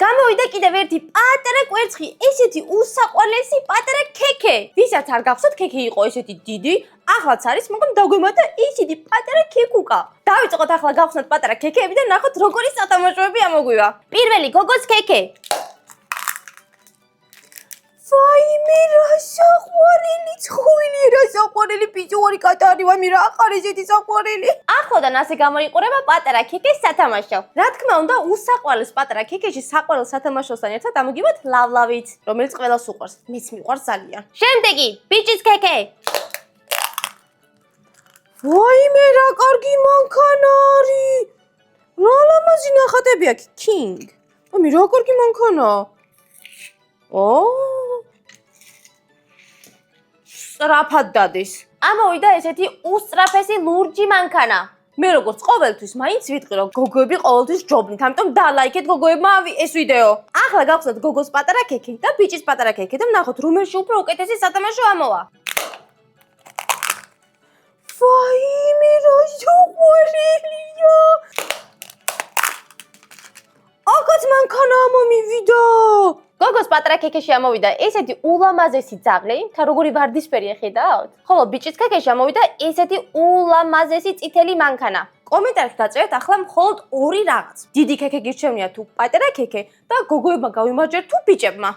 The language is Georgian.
გამოვიდა კიდევ ერთი პატარა კვერცხი, ესეთი უსაყვარლესი პატარა ქექე. ვისაც არ გახსოვთ, ქექე იყო ესეთი დიდი, ახლაც არის, მაგრამ დაგვემართა ისეთი პატარა ქეკუკა. დავიწყოთ ახლა გავხსნათ პატარა ქექეები და ნახოთ როგორი სათამაშოები ამოგვივა. პირველი გოგოს ქექე. ვაიმე, რა საყვარელი ცხოველი, რა საყვარელი პიჭუარი კატარი, ვაიმე, რა ახარ ესეთი საყვარელი. ახლოდან ასე გამოიყურება პატარა ქეკეს სათამაშო. რა თქმა უნდა, უსაყვარლეს პატარა ქეკეში საყვარელ სათამაშოსთან ერთად ამოგივათ ლავლავით, რომელიც ყველას უყვარს. მეც მიყვარს ძალიან. შემდეგი, ბიჭის ქეკე. ვაიმე, რა კარგი მანქანა არის. რა ლამაზი ნახატები აქვს, King. ვაიმე, რა კარგი მანქანა. სწრაფად დადის. ამოვიდა ესეთი უსწრაფესი ლურჯი მანქანა. მე როგორც ყოველთვის მაინც ვიტყვი რომ გოგოები ყოველთვის ჯობნით, ამიტომ დალაიქეთ გოგოებმა ეს ვიდეო. ახლა გავხსნათ გოგოს პატარა ქექე და ბიჭის პატარა ქექე და ვნახოთ რომელში უფრო უკეთესი სათამაშო ამოვა. ვაიმე, რა საყვარელია. აქაც მანქანა ამომივიდა. გოგოს პატარა ქექეში ამოვიდა ესეთი ულამაზესი ძაღლი, თა როგორი ვარდისფერია ხედავთ? ხოლო ბიჭის ქექეში ამოვიდა ესეთი ულამაზესი წითელი მანქანა. კომენტარში დაწერეთ ახლა მხოლოდ ორი რაღაც. დიდი ქექე გირჩევნია თუ პატარა ქექე და გოგოებმა გავიმარჯვეთ თუ ბიჭებმა.